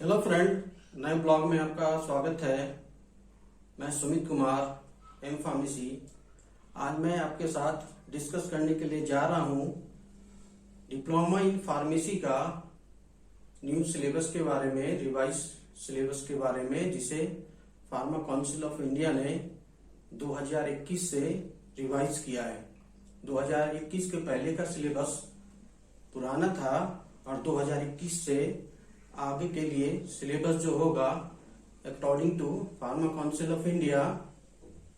Hello friend, नए blog में आपका स्वागत है। मैं सुमित कुमार एम फार्मेसी। आज मैं आपके साथ डिस्कस करने के लिए जा रहा हूँ डिप्लोमा इन फार्मेसी का न्यू सिलेबस के बारे में, रिवाइज सिलेबस के बारे में, जिसे फार्मा काउंसिल ऑफ इंडिया ने 2021 से रिवाइज किया है। 2021 के पहले का सिलेबस पुराना था और 2021 से आगे के लिए सिलेबस जो होगा according to pharma council of India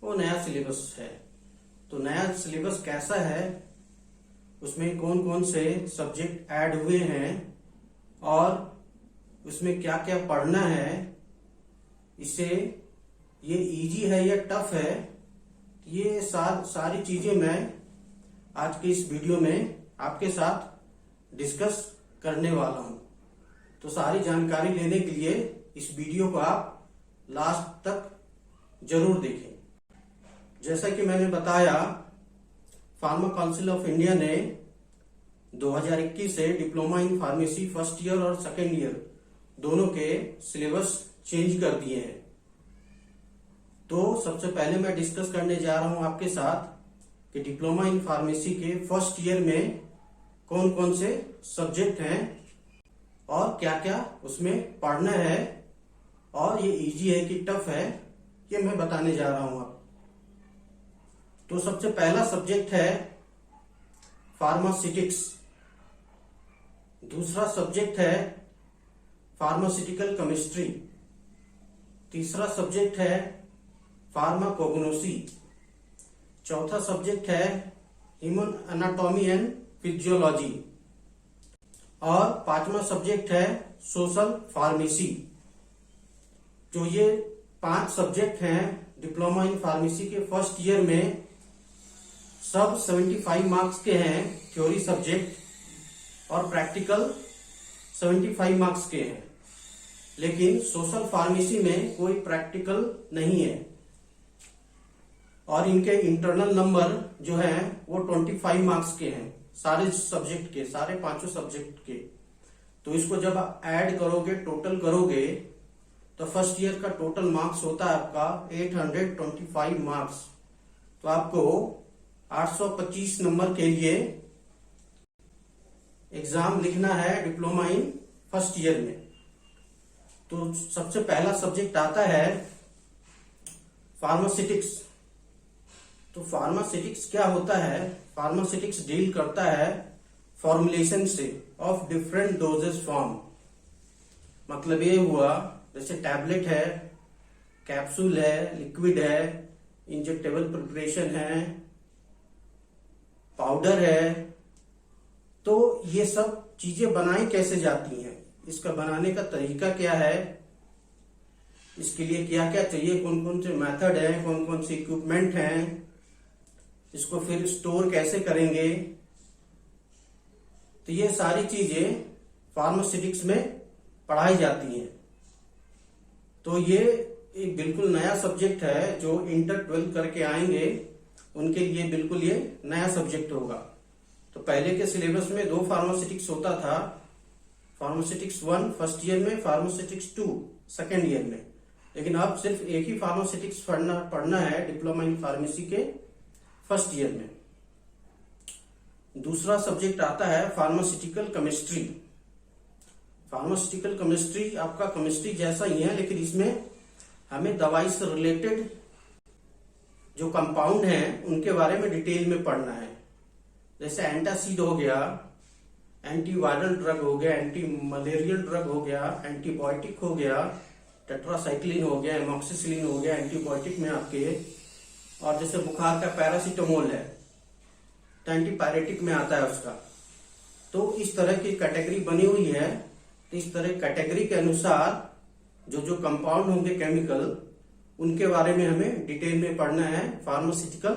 वो नया सिलेबस है। तो नया सिलेबस कैसा है, उसमें कौन कौन से सब्जेक्ट ऐड हुए हैं और उसमें क्या क्या पढ़ना है, इससे ये इजी है या टफ है, ये सारी चीजें मैं आज के इस वीडियो में आपके साथ डिस्कस करने वाला हूं। तो सारी जानकारी लेने के लिए इस वीडियो को आप लास्ट तक जरूर देखें। जैसा कि मैंने बताया, फार्मा काउंसिल ऑफ इंडिया ने 2021 से diploma in pharmacy first year और सेकेंड ईयर दोनों के सिलेबस चेंज कर दिए हैं। तो सबसे पहले मैं डिस्कस करने जा रहा हूं आपके साथ कि डिप्लोमा इन फार्मेसी के फर्स्ट ईयर में कौन कौन से सब्जेक्ट हैं और क्या क्या उसमें पढ़ना है और ये इजी है कि टफ है, ये मैं बताने जा रहा हूं आप। तो सबसे पहला सब्जेक्ट है फार्मास्यूटिक्स, दूसरा सब्जेक्ट है फार्मास्यूटिकल केमिस्ट्री, तीसरा सब्जेक्ट है फार्माकोग्नोसी, चौथा सब्जेक्ट है ह्यूमन एनाटॉमी एंड फिजियोलॉजी और पांचवा सब्जेक्ट है सोशल फार्मेसी। जो ये 5 सब्जेक्ट हैं डिप्लोमा इन फार्मेसी के फर्स्ट ईयर में, सब 75 मार्क्स के हैं थ्योरी सब्जेक्ट और प्रैक्टिकल 75 मार्क्स के हैं। लेकिन सोशल फार्मेसी में कोई प्रैक्टिकल नहीं है और इनके इंटरनल नंबर जो है वो 25 मार्क्स के हैं, सारे सब्जेक्ट के, सारे 5 सब्जेक्ट के। तो इसको जब आप ऐड करोगे, टोटल करोगे, तो फर्स्ट ईयर का टोटल मार्क्स होता है आपका 825 मार्क्स। तो आपको 825 नंबर के लिए एग्जाम लिखना है डिप्लोमा इन फर्स्ट ईयर में। तो सबसे पहला सब्जेक्ट आता है फार्मास्यूटिक्स। तो फार्मास्यूटिक्स क्या होता है? फार्मास्यूटिक्स डील करता है फॉर्मुलेशन से ऑफ डिफरेंट डोजेस फॉर्म। मतलब ये हुआ, जैसे टैबलेट है, कैप्सूल है, लिक्विड है, इंजेक्टेबल प्रिपरेशन है, पाउडर है। तो ये सब चीजें बनाई कैसे जाती हैं, इसका बनाने का तरीका क्या है, इसके लिए क्या क्या चाहिए, कौन कौन से मेथड है, कौन कौन से इक्विपमेंट हैं, इसको फिर स्टोर कैसे करेंगे, तो ये सारी चीजें फार्मास्यूटिक्स में पढ़ाई जाती हैं। तो ये एक बिल्कुल नया सब्जेक्ट है, जो इंटर 12 करके आएंगे उनके लिए बिल्कुल ये नया सब्जेक्ट होगा। तो पहले के सिलेबस में 2 फार्मास्यूटिक्स होता था, फार्मास्यूटिक्स 1 फर्स्ट ईयर में, फार्मास्यूटिक्स 2 सेकेंड ईयर में। लेकिन अब सिर्फ एक ही फार्मास्यूटिक्स पढ़ना है डिप्लोमा इन फार्मेसी के फर्स्ट ईयर में। दूसरा सब्जेक्ट आता है फार्मास्यूटिकल केमिस्ट्री। फार्मास्यूटिकल केमिस्ट्री आपका केमिस्ट्री जैसा ही है, लेकिन इसमें हमें दवाई से रिलेटेड जो कंपाउंड हैं उनके बारे में डिटेल में पढ़ना है। जैसे एंटासिड हो गया, एंटीवायरल ड्रग हो गया, एंटी मलेरियल ड्रग हो गया, एंटीबायोटिक हो गया, टेट्रासाइक्लिन हो गया, एमॉक्सिसिलिन हो गया एंटीबायोटिक में आपके, और जैसे बुखार का पैरासीटामोल है तो एंटीपायरेटिक में आता है उसका। तो इस तरह की कैटेगरी बनी हुई है। तो इस तरह कैटेगरी के अनुसार जो जो कंपाउंड होंगे केमिकल, उनके बारे में हमें डिटेल में पढ़ना है फार्मास्यूटिकल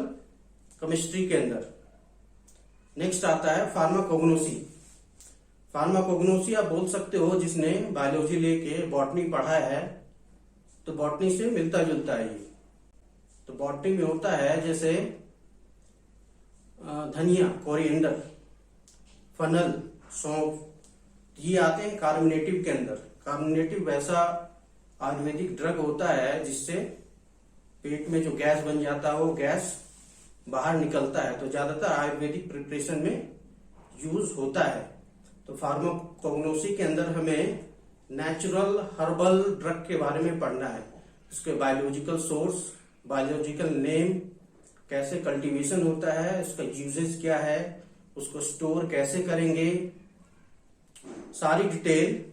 केमिस्ट्री के अंदर। नेक्स्ट आता है फार्माकोग्नोसी। फार्माकोग्नोसी आप बोल सकते हो, जिसने बायोलॉजी लेके बॉटनी पढ़ा है तो बॉटनी से मिलता जुलता है ये। तो बॉटनी में होता है जैसे धनिया, कोरिएंडर, फनल, सौंफ, ये आते हैं कार्बोनेटिव के अंदर। कार्बोनेटिव वैसा आयुर्वेदिक ड्रग होता है जिससे पेट में जो गैस बन जाता है वो गैस बाहर निकलता है, तो ज्यादातर आयुर्वेदिक प्रिपरेशन में यूज होता है। तो फार्माकोग्नोसी के अंदर हमें नेचुरल हर्बल ड्रग के बारे में पढ़ना है, उसके बायोलॉजिकल सोर्स, बायोलॉजिकल नेम, कैसे कल्टीवेशन होता है, उसका यूजेस क्या है, उसको स्टोर कैसे करेंगे, सारी डिटेल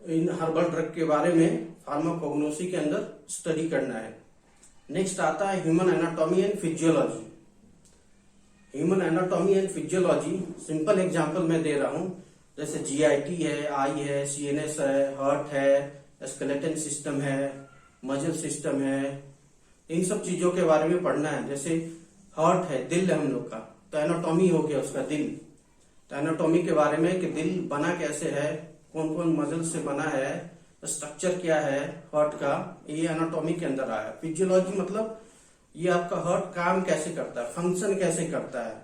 इन हर्बल ड्रग के बारे में फार्माकोग्नोसी के अंदर स्टडी करना है। नेक्स्ट आता है human anatomy and physiology. Human anatomy and physiology simple example मैं दे रहा हूं, जैसे जीआईटी है, आई है, सीएनएस है, हार्ट है, स्केलेटन सिस्टम है, मसल सिस्टम है, इन सब चीजों के बारे में पढ़ना है। जैसे हार्ट है, दिल है हम लोग का, तो एनाटॉमी हो गया उसका दिल, तो एनाटॉमी के बारे में कि दिल बना कैसे है, कौन कौन मसल से बना है, स्ट्रक्चर क्या है हार्ट का, ये एनाटॉमी के अंदर आया। फिजियोलॉजी मतलब ये आपका हार्ट काम कैसे करता है, फंक्शन कैसे करता है,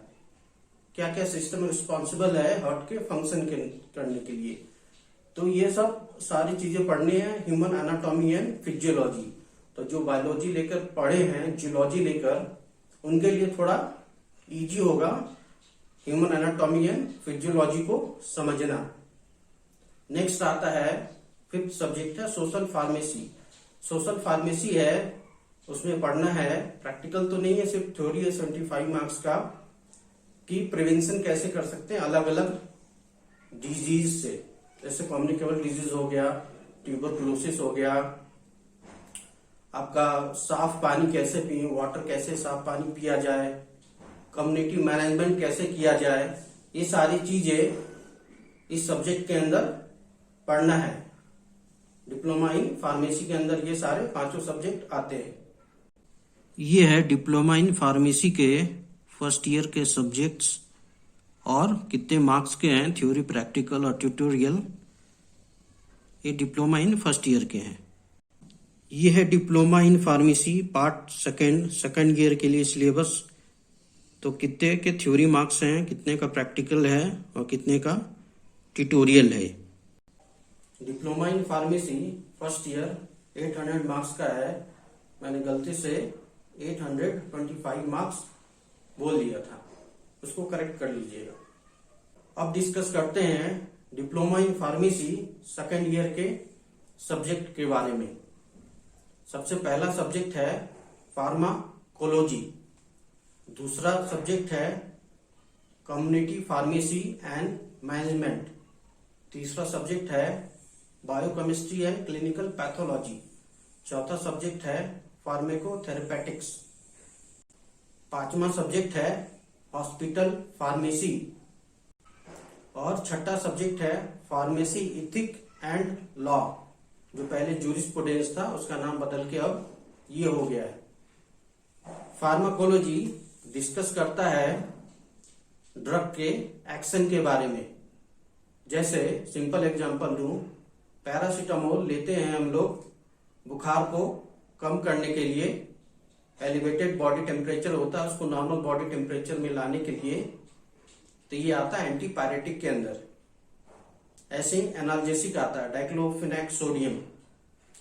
क्या क्या सिस्टम रिस्पॉन्सिबल है हार्ट के फंक्शन करने के लिए, तो ये सब सारी चीजें पढ़नी है ह्यूमन एनाटॉमी एंड फिजियोलॉजी। तो जो बायोलॉजी लेकर पढ़े हैं, जियोलॉजी लेकर, उनके लिए थोड़ा इजी होगा ह्यूमन एनाटॉमी एंड फिजियोलॉजी को समझना। नेक्स्ट आता है फिफ्थ सब्जेक्ट है सोशल फार्मेसी। सोशल फार्मेसी है, उसमें पढ़ना है, प्रैक्टिकल तो नहीं है, सिर्फ थ्योरी है 75 मार्क्स का, कि प्रिवेंशन कैसे कर सकते हैं अलग अलग डिजीज से, जैसे कम्युनिकेबल डिजीज हो गया, ट्यूबरकुलोसिस हो गया, आपका साफ पानी कैसे पिए, वाटर कैसे साफ पानी पिया जाए, कम्युनिटी मैनेजमेंट कैसे किया जाए, ये सारी चीजें इस सब्जेक्ट के अंदर पढ़ना है। डिप्लोमा इन फार्मेसी के अंदर ये सारे पांचों सब्जेक्ट आते हैं। ये है डिप्लोमा इन फार्मेसी के फर्स्ट ईयर के सब्जेक्ट्स, और कितने मार्क्स के हैं, थ्योरी, प्रैक्टिकल और ट्यूटोरियल, ये डिप्लोमा इन फर्स्ट ईयर के हैं। ये है diploma in pharmacy part second year के लिए सिलेबस। तो कितने के थ्योरी मार्क्स हैं, कितने का प्रैक्टिकल है और कितने का ट्यूटोरियल है। Diploma in pharmacy first year 800 marks का है, मैंने गलती से 825 मार्क्स बोल दिया था, उसको करेक्ट कर लीजिएगा। अब डिस्कस करते हैं diploma in pharmacy second year के सब्जेक्ट के बारे में। सबसे पहला सब्जेक्ट है फार्माकोलॉजी, दूसरा सब्जेक्ट है कम्युनिटी फार्मेसी एंड मैनेजमेंट, तीसरा सब्जेक्ट है बायोकेमिस्ट्री एंड क्लिनिकल पैथोलॉजी, चौथा सब्जेक्ट है फार्मेकोथेरेपेटिक्स, पांचवा सब्जेक्ट है हॉस्पिटल फार्मेसी, और छठा सब्जेक्ट है फार्मेसी इथिक एंड लॉ, जो पहले जूरिस्प्रूडेंस था उसका नाम बदल के अब ये हो गया है। फार्माकोलॉजी डिस्कस करता है ड्रग के एक्शन के बारे में। जैसे सिंपल एग्जांपल दूं, पैरासीटामोल लेते हैं हम लोग बुखार को कम करने के लिए, एलिवेटेड बॉडी टेम्परेचर होता है, उसको नॉर्मल बॉडी टेम्परेचर में लाने के लिए, तो ये आता है एंटीपायरेटिक के अंदर। ऐसे ही एनाल्जेसिक आता है डाइक्लोफेनेक सोडियम,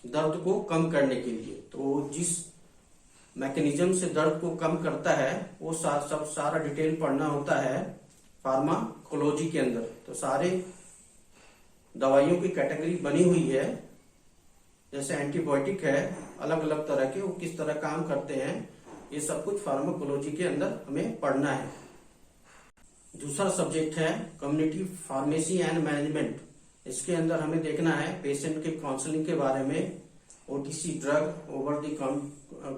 दर्द को कम करने के लिए। तो जिस मैकेनिज्म से दर्द को कम करता है वो सारा डिटेल पढ़ना होता है फार्माकोलॉजी के अंदर। तो सारे दवाइयों की कैटेगरी बनी हुई है, जैसे एंटीबायोटिक है, अलग अलग तरह के, वो किस तरह काम करते हैं, ये सब कुछ फार्माकोलॉजी के अंदर हमें पढ़ना है। दूसरा सब्जेक्ट है कम्युनिटी फार्मेसी एंड मैनेजमेंट। इसके अंदर हमें देखना है पेशेंट के काउंसलिंग के बारे में, OTC drug, over the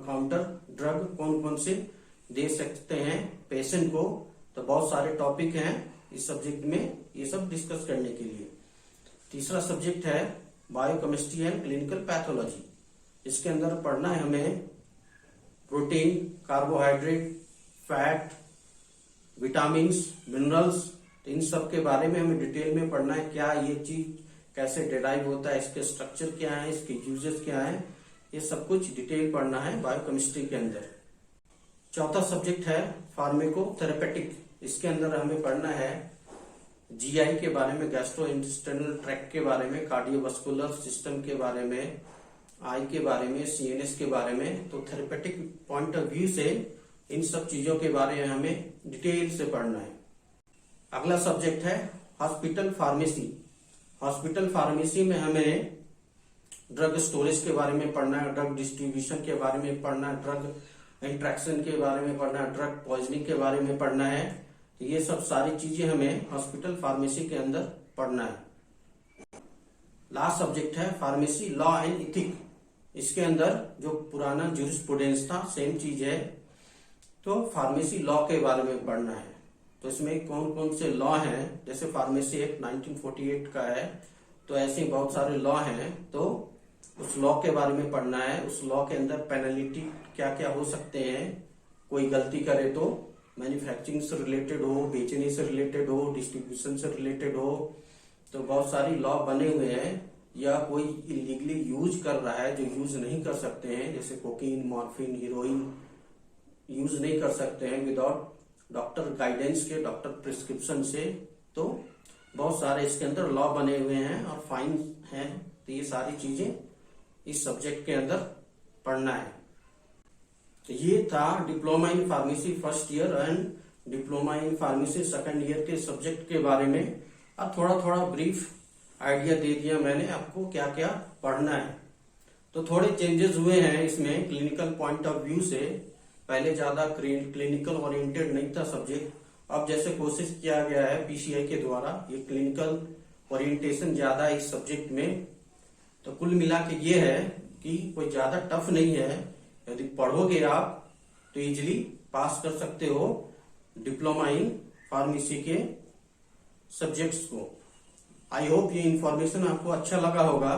counter drug कौन कौन से दे सकते हैं पेशेंट को। तो बहुत सारे टॉपिक हैं इस सब्जेक्ट में, ये सब डिस्कस करने के लिए। तीसरा सब्जेक्ट है बायोकेमिस्ट्री एंड क्लिनिकल पैथोलॉजी। इसके अंदर पढ़ना है हमें protein, carbohydrate, fat, vitamins, minerals, तो इन सब के बारे में हमें डिटेल में पढ़ना है, क्या ये चीज कैसे डिराइव होता है, इसके स्ट्रक्चर क्या है, इसके यूजेस क्या है, ये सब कुछ डिटेल पढ़ना है बायोकेमिस्ट्री के अंदर। चौथा सब्जेक्ट है फार्मेकोथेरेपेटिक। इसके अंदर हमें पढ़ना है जीआई के बारे में, गैस्ट्रो इंटेस्टाइनल ट्रैक्ट के बारे में, कार्डियोवास्कुलर सिस्टम के बारे में, आई के बारे में, सीएनएस के बारे में। तो थेरेपेटिक पॉइंट ऑफ व्यू से इन सब चीजों के बारे में हमें डिटेल से पढ़ना है। अगला सब्जेक्ट है हॉस्पिटल फार्मेसी। हॉस्पिटल फार्मेसी में हमें ड्रग स्टोरेज के बारे में पढ़ना है, ड्रग डिस्ट्रीब्यूशन के बारे में पढ़ना है, ड्रग इंट्रैक्शन के बारे में पढ़ना है, ड्रग पॉइजनिंग के बारे में पढ़ना है। तो ये सब सारी चीजें हमें हॉस्पिटल फार्मेसी के अंदर पढ़ना है। लास्ट सब्जेक्ट है फार्मेसी लॉ एंड इथिक। इसके अंदर जो पुराना ज्यूरिस्प्रूडेंस था सेम चीज है, तो फार्मेसी लॉ के बारे में पढ़ना है। तो इसमें कौन कौन से लॉ हैं, जैसे फार्मेसी एक्ट 1948 का है, तो ऐसे बहुत सारे लॉ हैं। तो उस लॉ के बारे में पढ़ना है। उस लॉ के अंदर पेनल्टी क्या क्या हो सकते हैं, कोई गलती करे तो, मैन्युफैक्चरिंग से रिलेटेड हो, बेचने से रिलेटेड हो, डिस्ट्रीब्यूशन से रिलेटेड हो। तो बहुत सारी लॉ बने हुए हैं। या कोई इलीगली यूज कर रहा है जो यूज नहीं कर सकते हैं, जैसे कोकीन, मॉर्फिन, हीरोइन यूज नहीं कर सकते हैं विदाउट डॉक्टर गाइडेंस के, डॉक्टर प्रिस्क्रिप्शन से। तो बहुत सारे इसके अंदर लॉ बने हुए हैं और फाइन हैं। तो ये सारी चीजें इस सब्जेक्ट के अंदर पढ़ना है। तो ये था diploma in pharmacy first year and diploma in pharmacy second year के सब्जेक्ट के बारे में। अब थोड़ा थोड़ा ब्रीफ आइडिया दे दिया मैंने आपको क्या क्या पढ़ना है। तो थोड़े चेंजेस हुए हैं इसमें क्लिनिकल पॉइंट ऑफ व्यू से। पहले ज्यादा क्लिनिकल ओरिएंटेड नहीं था सब्जेक्ट, अब जैसे कोशिश किया गया है पीसीआई के द्वारा, ये क्लिनिकल ओरिएंटेशन ज्यादा है इस सब्जेक्ट में। तो कुल मिला के ये है कि कोई ज्यादा टफ नहीं है। यदि पढ़ोगे आप तो इजिली पास कर सकते हो डिप्लोमा इन फार्मेसी के सब्जेक्ट्स को। आई होप ये इंफॉर्मेशन आपको अच्छा लगा होगा।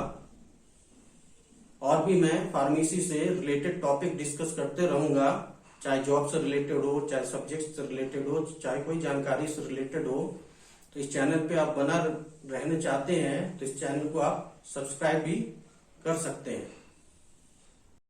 और भी मैं फार्मेसी से रिलेटेड टॉपिक डिस्कस करते रहूंगा, चाहे जॉब से रिलेटेड हो, चाहे सब्जेक्ट से रिलेटेड हो, चाहे कोई जानकारी से रिलेटेड हो। तो इस चैनल पे आप बना रहना चाहते हैं तो इस चैनल को आप सब्सक्राइब भी कर सकते हैं।